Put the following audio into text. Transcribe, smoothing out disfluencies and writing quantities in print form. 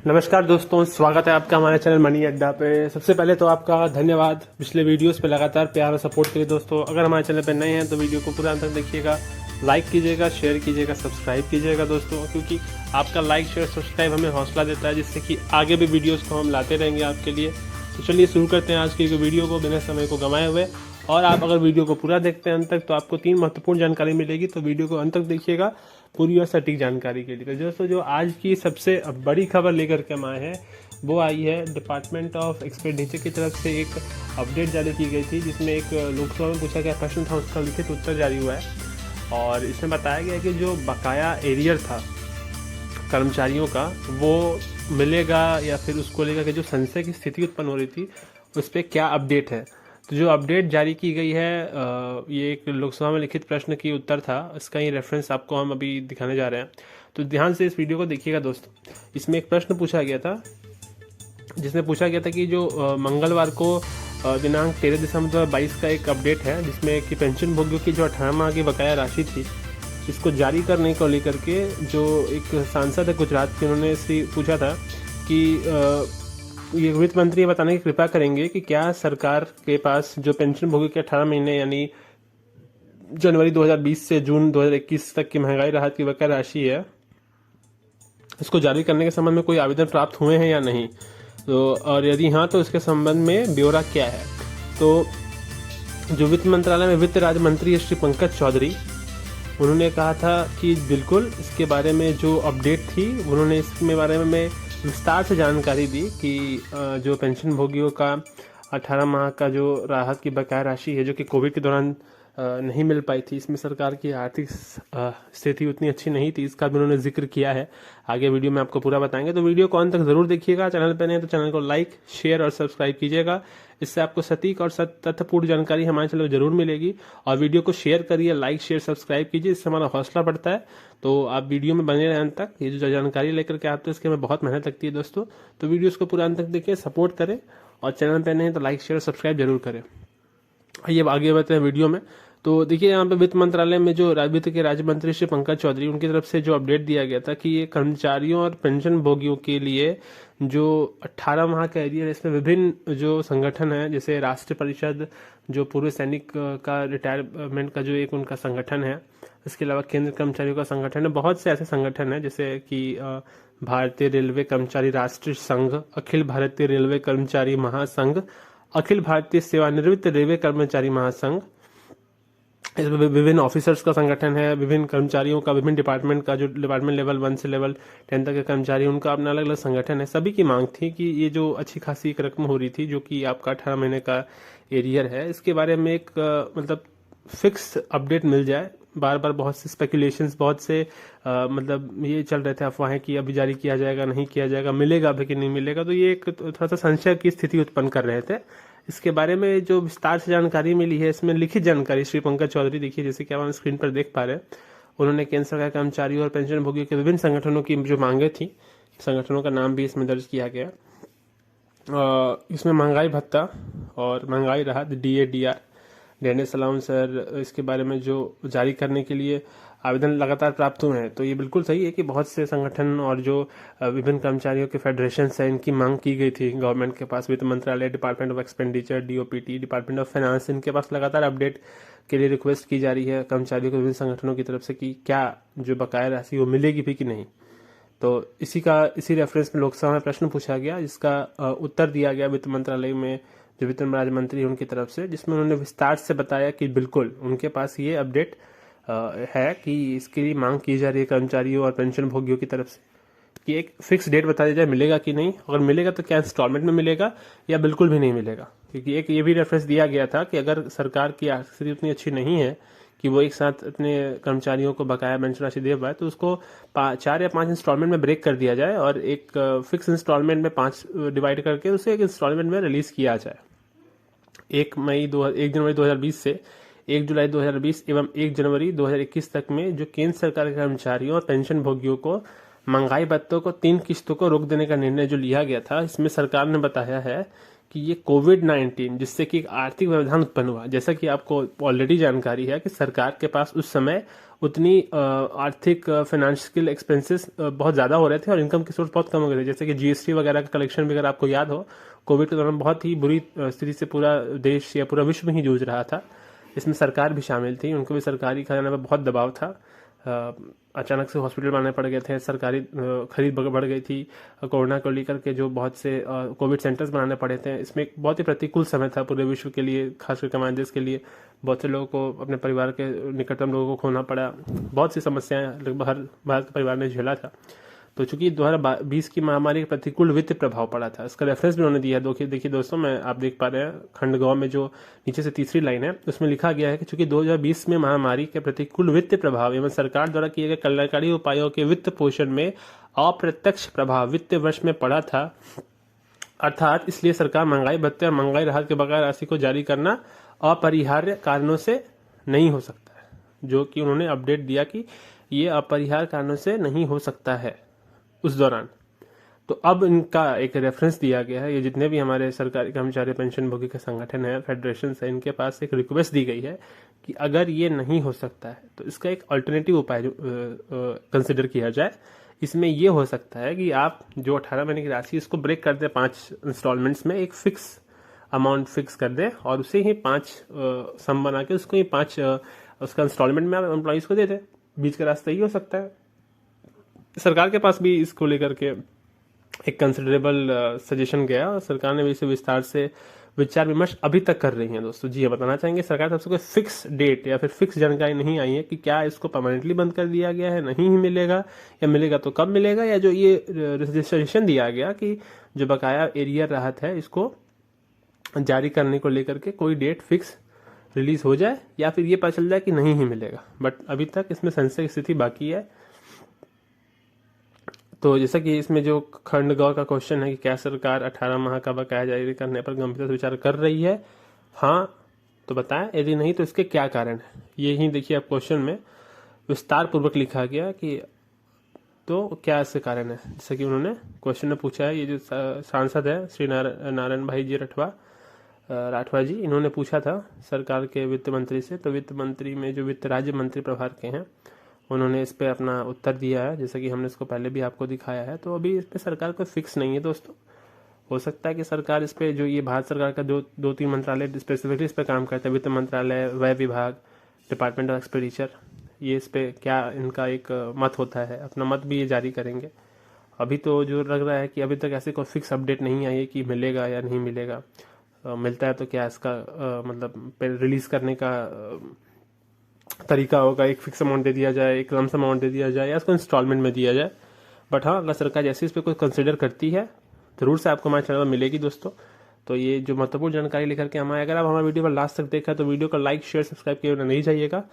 नमस्कार दोस्तों, स्वागत है आपका हमारे चैनल मनी अड्डा पे। सबसे पहले तो आपका धन्यवाद पिछले वीडियोस पे लगातार प्यार और सपोर्ट के लिए। दोस्तों अगर हमारे चैनल पे नए हैं तो वीडियो को पूरा अंत तक देखिएगा, लाइक कीजिएगा, शेयर कीजिएगा, सब्सक्राइब कीजिएगा दोस्तों, क्योंकि आपका लाइक शेयर सब्सक्राइब हमें हौसला देता है, जिससे कि आगे भी वीडियोज़ को हम लाते रहेंगे आपके लिए। तो चलिए शुरू करते हैं आज की वीडियो को बिना समय को गंवाए हुए। और आप अगर वीडियो को पूरा देखते हैं अंत तक तो आपको 3 महत्वपूर्ण जानकारी मिलेगी, तो वीडियो को अंत तक देखिएगा पूरी और सटीक जानकारी के लिए। तो दोस्तों जो आज की सबसे बड़ी खबर लेकर के हम आए हैं वो आई है डिपार्टमेंट ऑफ एक्सपेंडिचर की तरफ से एक अपडेट जारी की गई थी, जिसमें एक लोकसभा में पूछा गया प्रश्न था, उसका लिखित उत्तर जारी हुआ है। और इसमें बताया गया कि जो बकाया एरियर था कर्मचारियों का वो मिलेगा या फिर उसको लेकर के जो संशय की स्थिति उत्पन्न हो रही थी उस पर क्या अपडेट है। तो जो अपडेट जारी की गई है ये एक लोकसभा में लिखित प्रश्न की उत्तर था, इसका ही रेफरेंस आपको हम अभी दिखाने जा रहे हैं। तो ध्यान से इस वीडियो को देखिएगा दोस्तों। इसमें एक प्रश्न पूछा गया था, जिसमें पूछा गया था कि जो मंगलवार को दिनांक 13 दिसंबर 2022 का एक अपडेट है, जिसमें कि पेंशन भोगियों की जो 18 माह की बकाया राशि थी इसको जारी करने को लेकर के जो एक सांसद है गुजरात के, उन्होंने इससे पूछा था कि ये वित्त मंत्री बताने की कृपा करेंगे कि क्या सरकार के पास जो पेंशन भोगी के 18 महीने यानी जनवरी 2020 से जून 2021 तक की महंगाई राहत की बकाया राशि है, इसको जारी करने के संबंध में कोई आवेदन प्राप्त हुए हैं या नहीं, तो और यदि हाँ तो इसके संबंध में ब्यौरा क्या है। तो जो वित्त मंत्रालय में वित्त राज्य मंत्री श्री पंकज चौधरी, उन्होंने कहा था कि बिल्कुल इसके बारे में जो अपडेट थी उन्होंने इसके बारे में विस्तार से जानकारी दी कि जो पेंशन भोगियों का 18 माह का जो राहत की बकाया राशि है जो कि कोविड के दौरान नहीं मिल पाई थी, इसमें सरकार की आर्थिक स्थिति उतनी अच्छी नहीं थी, इसका भी उन्होंने जिक्र किया है। आगे वीडियो में आपको पूरा बताएंगे, तो वीडियो को अंत तक जरूर देखिएगा। चैनल पर नहीं तो चैनल को लाइक शेयर और सब्सक्राइब कीजिएगा, इससे आपको सटीक और तथ्यपूर्ण जानकारी हमारे चैनल पर जरूर मिलेगी। और वीडियो को शेयर करिए, लाइक शेयर सब्सक्राइब कीजिए, इससे हमारा हौसला बढ़ता है। तो आप वीडियो में बने रहें अंत तक, ये जो जानकारी लेकर के आते हैं इसके में बहुत मेहनत लगती है दोस्तों। तो वीडियोस को पूरा अंत तक देखिए, सपोर्ट करें, और चैनल पर नहीं तो लाइक शेयर सब्सक्राइब जरूर करें। आइए आगे बढ़ते हैं वीडियो में। तो देखिए यहाँ पे वित्त मंत्रालय में जो वित्त के राज्य मंत्री श्री पंकज चौधरी, उनकी तरफ से जो अपडेट दिया गया था कि ये कर्मचारियों और पेंशन भोगियों के लिए जो 18 माह का एरियर है, इसमें विभिन्न जो संगठन है, जैसे राष्ट्रीय परिषद जो पूर्व सैनिक का रिटायरमेंट का जो एक उनका संगठन है, इसके अलावा केंद्र कर्मचारियों का संगठन है, बहुत से ऐसे संगठन है जैसे कि भारतीय रेलवे कर्मचारी राष्ट्रीय संघ, अखिल भारतीय रेलवे कर्मचारी महासंघ, अखिल भारतीय सेवानिवृत्त रेलवे कर्मचारी महासंघ, इसमें विभिन्न ऑफिसर्स का संगठन है, विभिन्न कर्मचारियों का, विभिन्न डिपार्टमेंट का, जो डिपार्टमेंट लेवल 1 से लेवल 10 तक के कर्मचारी, उनका अपना अलग अलग संगठन है। सभी की मांग थी कि ये जो अच्छी खासी एक रकम हो रही थी जो कि आपका 18 महीने का एरियर है, इसके बारे में एक मतलब फिक्स अपडेट मिल जाए। बार बार बहुत से स्पेकुलेशंस, बहुत से मतलब ये चल रहे थे अफवाहें कि अभी जारी किया जाएगा, नहीं किया जाएगा, मिलेगा अभी कि नहीं मिलेगा, तो ये एक थोड़ा सा संशय की स्थिति उत्पन्न कर रहे थे। इसके बारे में जो विस्तार से जानकारी मिली है, इसमें लिखित जानकारी श्री पंकज चौधरी, देखिए जैसे कि आप स्क्रीन पर देख पा रहे हैं, उन्होंने केंद्र सरकार कर्मचारियों और पेंशन भोगियों के विभिन्न संगठनों की जो मांगे थी, संगठनों का नाम भी इसमें दर्ज किया गया। इसमें महंगाई भत्ता और महंगाई राहत DADR डेनिस अलाउंस सर, इसके बारे में जो जारी करने के लिए आवेदन लगातार प्राप्त हुए हैं। तो ये बिल्कुल सही है कि बहुत से संगठन और जो विभिन्न कर्मचारियों के फेडरेशन है, इनकी मांग की गई थी गवर्नमेंट के पास, वित्त मंत्रालय, department of expenditure DOPT, department of finance, इनके पास लगातार अपडेट के लिए रिक्वेस्ट की जा रही है कर्मचारियों के विभिन्न संगठनों की तरफ से कि क्या जो बकाया राशि वो मिलेगी भी कि नहीं। तो इसी रेफरेंस में लोकसभा में प्रश्न पूछा गया, जिसका उत्तर दिया गया वित्त मंत्रालय में जो वित्त राज्य मंत्री उनकी तरफ से, जिसमें उन्होंने विस्तार से बताया कि बिल्कुल उनके पास ये अपडेट है कि इसके लिए मांग की जा रही है कर्मचारियों और पेंशन भोगियों की तरफ से कि एक फिक्स डेट बता दी जाए, मिलेगा कि नहीं, अगर मिलेगा तो क्या इंस्टॉलमेंट में मिलेगा या बिल्कुल भी नहीं मिलेगा। क्योंकि एक ये भी रेफरेंस दिया गया था कि अगर सरकार की आर्थिक स्थिति उतनी अच्छी नहीं है कि वो एक साथ अपने कर्मचारियों को बकाया पेंशन राशि दे पाए, तो उसको 4 या 5 इंस्टॉलमेंट में ब्रेक कर दिया जाए और एक फिक्स इंस्टॉलमेंट में 5 डिवाइड करके उसे एक इंस्टॉलमेंट में रिलीज किया जाए। 1 जनवरी 2020 से 1 जुलाई 2020 एवं 1 जनवरी 2021 तक में जो केंद्र सरकार के कर्मचारियों और पेंशन भोगियों को महंगाई भत्तों को 3 किस्तों को रोक देने का निर्णय जो लिया गया था, इसमें सरकार ने बताया है कि ये कोविड-19 जिससे कि एक आर्थिक व्यवधान उत्पन्न हुआ, जैसा कि आपको ऑलरेडी जानकारी है कि सरकार के पास उस समय उतनी आर्थिक फाइनेंशियल एक्सपेंसेस बहुत ज़्यादा हो रहे थे और इनकम की सोर्स बहुत कम हो गए थे। जैसे कि जीएसटी वगैरह का कलेक्शन भी अगर आपको याद हो, कोविड के दौरान बहुत ही बुरी स्थिति से पूरा देश या पूरा विश्व ही जूझ रहा था। इसमें सरकार भी शामिल थी, उनको भी सरकारी खजाने पर बहुत दबाव था। अचानक से हॉस्पिटल बनाने पड़ गए थे, सरकारी खरीद बढ़ गई थी, कोरोना को लेकर के जो बहुत से कोविड सेंटर्स बनाने पड़े थे। इसमें एक बहुत ही प्रतिकूल समय था पूरे विश्व के लिए, खासकर हमारे देश के लिए। बहुत से लोगों को, अपने परिवार के निकटतम लोगों को खोना पड़ा, बहुत सी समस्याएं लगभग हर भारत के परिवार ने झेला था। तो चूंकि 2020 की महामारी का प्रतिकूल वित्तीय प्रभाव पड़ा था, इसका रेफरेंस भी उन्होंने दिया है। देखिए दोस्तों, मैं आप देख पा रहे हैं खंड ग में जो नीचे से तीसरी लाइन है, उसमें लिखा गया है कि चूंकि 2020 में महामारी के प्रतिकूल वित्तीय प्रभाव एवं सरकार द्वारा किए गए कल्याणकारी उपायों के वित्त पोषण में अप्रत्यक्ष प्रभाव वित्तीय वर्ष में पड़ा था, अर्थात इसलिए सरकार महंगाई भत्ते और महंगाई राहत के बकाया राशि को जारी करना अपरिहार्य कारणों से नहीं हो सकता है। जो कि उन्होंने अपडेट दिया कि ये अपरिहार्य कारणों से नहीं हो सकता है उस दौरान। तो अब इनका एक रेफरेंस दिया गया है। ये जितने भी हमारे सरकारी कर्मचारी पेंशन भोगी के संगठन है, फेडरेशन है, इनके पास एक रिक्वेस्ट दी गई है कि अगर ये नहीं हो सकता है तो इसका एक अल्टरनेटिव उपाय कंसिडर किया जाए। इसमें ये हो सकता है कि आप जो 18 महीने की राशि इसको ब्रेक कर दें 5 इंस्टॉलमेंट्स में, एक फिक्स अमाउंट फिक्स कर दें और उसे ही 5 सम बना के उसको ही 5 उसका इंस्टॉलमेंट में आप एम्प्लॉइज को दे दें। बीच का रास्ता ही हो सकता है। सरकार के पास भी इसको लेकर के एक कंसिडरेबल सजेशन गया और सरकार ने भी इसे विस्तार से विचार विमर्श अभी तक कर रही है दोस्तों। जी हाँ, बताना चाहेंगे सरकार तरफ से कोई फिक्स डेट या फिर फिक्स जानकारी नहीं आई है कि क्या इसको परमानेंटली बंद कर दिया गया है, नहीं ही मिलेगा, या मिलेगा तो कब मिलेगा, या जो ये रजिस्ट्रेशन दिया गया कि जो बकाया एरियर राहत है इसको जारी करने को लेकर के कोई डेट फिक्स रिलीज हो जाए, या फिर ये पता चल जाए कि नहीं ही मिलेगा। बट अभी तक इसमें संशय की स्थिति बाकी है। तो जैसा कि इसमें जो खंड ग का क्वेश्चन है कि क्या सरकार 18 माह का बकाया जारी करने पर गंभीरता से विचार कर रही है, हाँ तो बताएं, यदि नहीं तो इसके क्या कारण है। ये ही देखिए आप क्वेश्चन में विस्तार पूर्वक लिखा गया कि तो क्या इसके कारण है। जैसा कि उन्होंने क्वेश्चन में पूछा है, ये जो सांसद है श्री नारायण भाई जी राठवा जी, इन्होंने पूछा था सरकार के वित्त मंत्री से। तो वित्त मंत्री में जो वित्त राज्य मंत्री प्रभार के हैं, उन्होंने इस पे अपना उत्तर दिया है, जैसा कि हमने इसको पहले भी आपको दिखाया है। तो अभी इस पे सरकार कोई फिक्स नहीं है दोस्तों। हो सकता है कि सरकार इस पे, जो ये भारत सरकार का 2-3 मंत्रालय स्पेसिफिकली इस पे काम करते हैं, वित्त मंत्रालय, व्यय विभाग, डिपार्टमेंट ऑफ एक्सपेंडिचर, ये इस पे क्या इनका एक मत होता है, अपना मत भी ये जारी करेंगे। अभी तो जो लग रहा है कि अभी तक ऐसे कोई फिक्स अपडेट नहीं आई है कि मिलेगा या नहीं मिलेगा। मिलता है तो क्या इसका मतलब रिलीज करने का तरीका होगा, एक फिक्स अमाउंट दे दिया जाए, एक लमसम अमाउंट दे दिया जाए, या इसको इंस्टॉलमेंट में दिया जाए। बट हाँ, अगर सरकार जैसे इस पर कोई कंसिडर करती है जरूर से आपको हमारे चैनल पर मिलेगी दोस्तों। तो ये जो महत्वपूर्ण जानकारी लेकर के हमारे, अगर आप हमारे वीडियो पर लास्ट तक देखा तो वीडियो को लाइक शेयर सब्सक्राइब किए बिना नहीं जाइएगा।